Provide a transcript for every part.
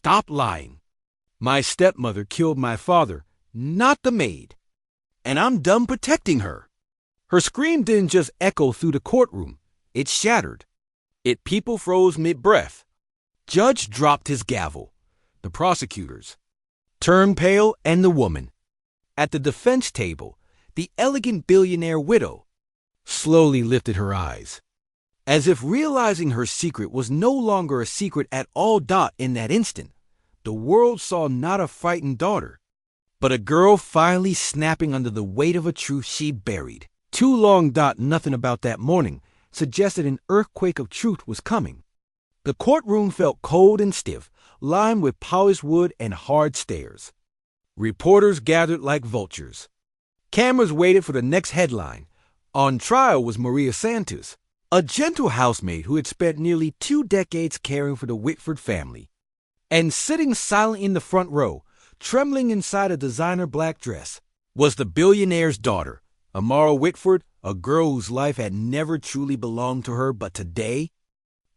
stop lying. My stepmother killed my father, not the maid. And I'm done protecting her." Her scream didn't just echo through the courtroom. It shattered. People froze mid-breath. Judge dropped his gavel. The prosecutors turned pale, and the woman at the defense table, the elegant billionaire widow, slowly lifted her eyes, as if realizing her secret was no longer a secret at all. In that instant, the world saw not a frightened daughter, but a girl finally snapping under the weight of a truth she buried too long. Nothing about that morning suggested an earthquake of truth was coming. The courtroom felt cold and stiff, lined with polished wood and hard stairs. Reporters gathered like vultures. Cameras waited for the next headline. On trial was Maria Santos, a gentle housemaid who had spent nearly 2 decades caring for the Whitford family. And sitting silent in the front row, trembling inside a designer black dress, was the billionaire's daughter, Amara Whitford, a girl whose life had never truly belonged to her, but today,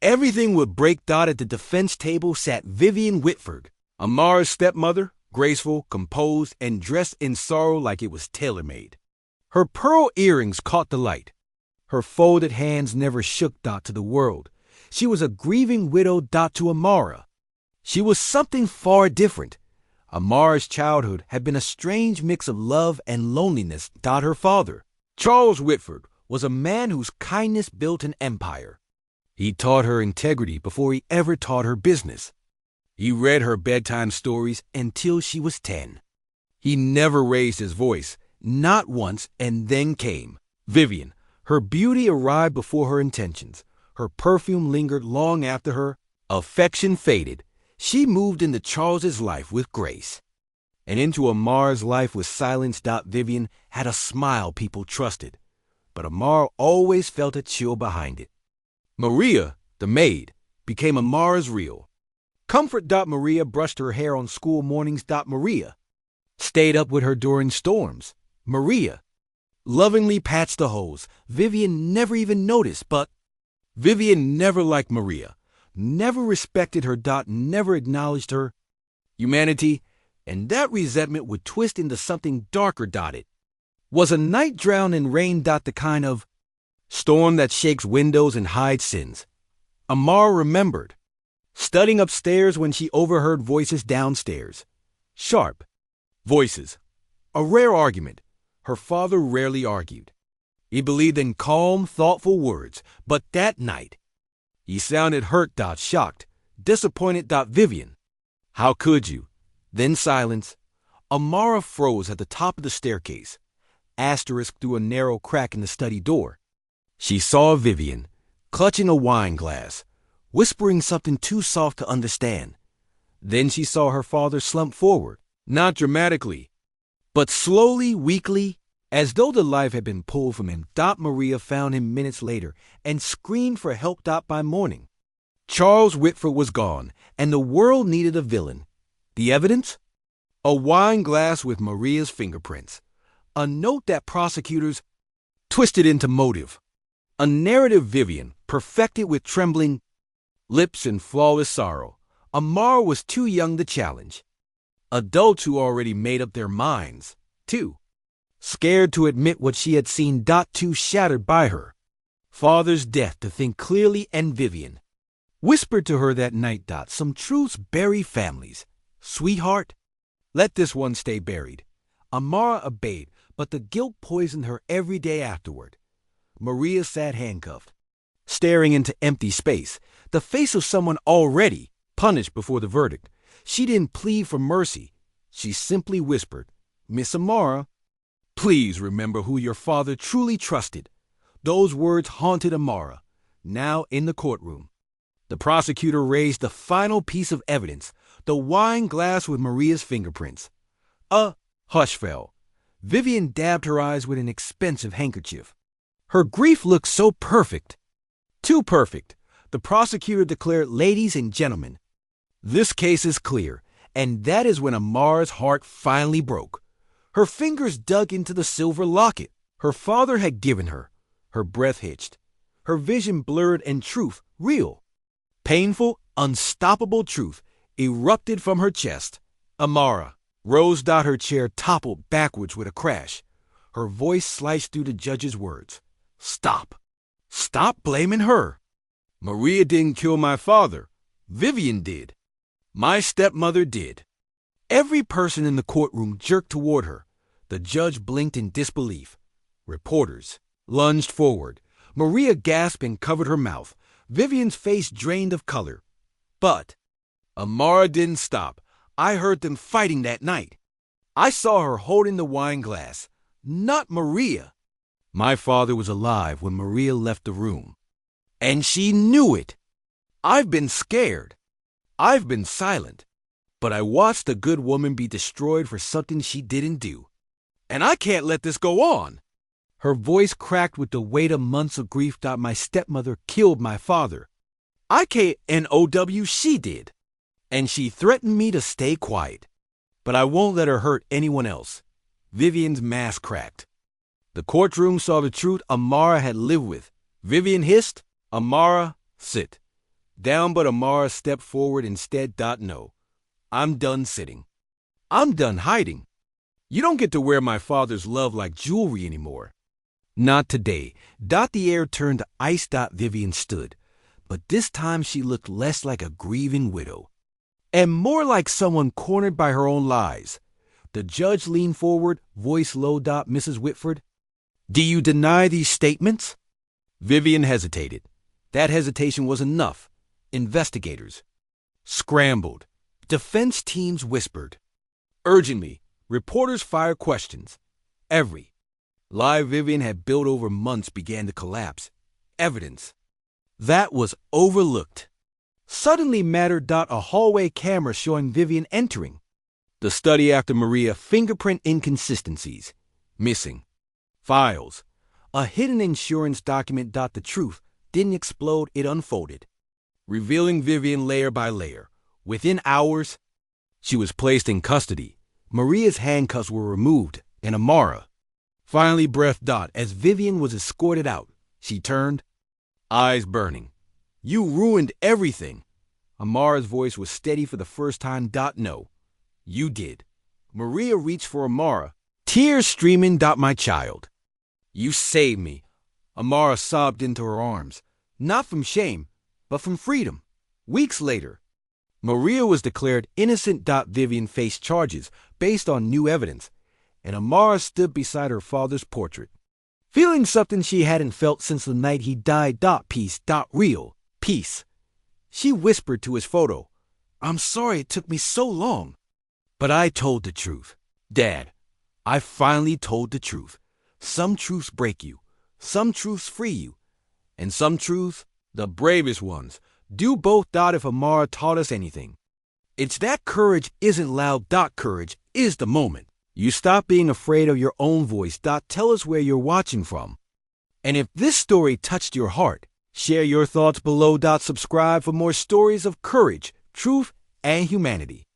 everything would break. At the defense table sat Vivian Whitford, Amara's stepmother, graceful, composed, and dressed in sorrow like it was tailor-made. Her pearl earrings caught the light. Her folded hands never shook. To the world, she was a grieving widow. To Amara, she was something far different. Amara's childhood had been a strange mix of love and loneliness. Her father, Charles Whitford, was a man whose kindness built an empire. He taught her integrity before he ever taught her business. He read her bedtime stories until she was 10. He never raised his voice, not once, and then came Vivian. Her beauty arrived before her intentions. Her perfume lingered long after her affection faded. She moved into Charles's life with grace, and into Amara's life with silence. Vivian had a smile people trusted, but Amara always felt a chill behind it. Maria, the maid, became Amara's real comfort. Maria brushed her hair on school mornings. Maria stayed up with her during storms. Maria lovingly patched the holes. Vivian never even noticed, but Vivian never liked Maria, never respected her. Never acknowledged her humanity, and that resentment would twist into something darker. It was a night drowned in rain. The kind of storm that shakes windows and hides sins. Amara remembered studying upstairs when she overheard voices downstairs. Sharp voices. A rare argument. Her father rarely argued. He believed in calm, thoughtful words, but that night, he sounded hurt. Shocked, disappointed. Vivian, how could you? Then silence. Amara froze at the top of the staircase, asterisk through a narrow crack in the study door. She saw Vivian, clutching a wine glass, whispering something too soft to understand. Then she saw her father slump forward, not dramatically, but slowly, weakly, as though the life had been pulled from him. Maria found him minutes later and screamed for help. By morning, Charles Whitford was gone, and the world needed a villain. The evidence? A wine glass with Maria's fingerprints. A note that prosecutors twisted into motive. A narrative Vivian perfected with trembling lips and flawless sorrow. Amara was too young to challenge. Adults who already made up their minds, too scared to admit what she had seen. Too shattered by her father's death to think clearly, and Vivian whispered to her that night. Some truths bury families. Sweetheart, let this one stay buried. Amara obeyed, but the guilt poisoned her every day afterward. Maria sat handcuffed, staring into empty space, the face of someone already punished before the verdict. She didn't plead for mercy. She simply whispered, "Miss Amara, please remember who your father truly trusted." Those words haunted Amara, now in the courtroom. The prosecutor raised the final piece of evidence, the wine glass with Maria's fingerprints. A hush fell. Vivian dabbed her eyes with an expensive handkerchief. Her grief looked so perfect. Too perfect. The prosecutor declared, "Ladies and gentlemen, this case is clear." And that is when Amara's heart finally broke. Her fingers dug into the silver locket her father had given her. Her breath hitched. Her vision blurred, and truth, real, painful, unstoppable truth, erupted from her chest. Amara rose. Her chair toppled backwards with a crash. Her voice sliced through the judge's words. Stop. Stop blaming her. Maria didn't kill my father. Vivian did. My stepmother did. Every person in the courtroom jerked toward her. The judge blinked in disbelief. Reporters lunged forward. Maria gasped and covered her mouth. Vivian's face drained of color. But Amara didn't stop. I heard them fighting that night. I saw her holding the wine glass. Not Maria. My father was alive when Maria left the room. And she knew it. I've been scared. I've been silent. But I watched a good woman be destroyed for something she didn't do. And I can't let this go on. Her voice cracked with the weight of months of grief. My stepmother killed my father. I can't NOW she did. And she threatened me to stay quiet. But I won't let her hurt anyone else. Vivian's mask cracked. The courtroom saw the truth Amara had lived with. Vivian hissed, Amara, sit. Down, but Amara stepped forward instead. No. I'm done sitting. I'm done hiding. You don't get to wear my father's love like jewelry anymore. Not today. The air turned to ice. Vivian stood. But this time she looked less like a grieving widow, and more like someone cornered by her own lies. The judge leaned forward, voice low. Mrs. Whitford, do you deny these statements? Vivian hesitated. That hesitation was enough. Investigators scrambled. Defense teams whispered. Urgently, reporters fired questions. Every lie Vivian had built over months began to collapse. Evidence that was overlooked suddenly mattered. A hallway camera showing Vivian entering the study after Maria. Fingerprint inconsistencies. Missing files. A hidden insurance document. The truth didn't explode, it unfolded, revealing Vivian layer by layer. Within hours, she was placed in custody. Maria's handcuffs were removed, and Amara finally breathed. As Vivian was escorted out, she turned, eyes burning. You ruined everything. Amara's voice was steady for the first time. No, you did. Maria reached for Amara, tears streaming. My child, you saved me. Amara sobbed into her arms, not from shame, but from freedom. Weeks later, Maria was declared innocent. Vivian faced charges based on new evidence, and Amara stood beside her father's portrait, feeling something she hadn't felt since the night he died. Peace. Real peace. She whispered to his photo, I'm sorry it took me so long, but I told the truth. Dad, I finally told the truth. Some truths break you, some truths free you, and some truths, the bravest ones, do both. If Amara taught us anything, it's that courage isn't loud. Courage is the moment you stop being afraid of your own voice. Tell us where you're watching from. And if this story touched your heart, share your thoughts below. Subscribe for more stories of courage, truth, and humanity.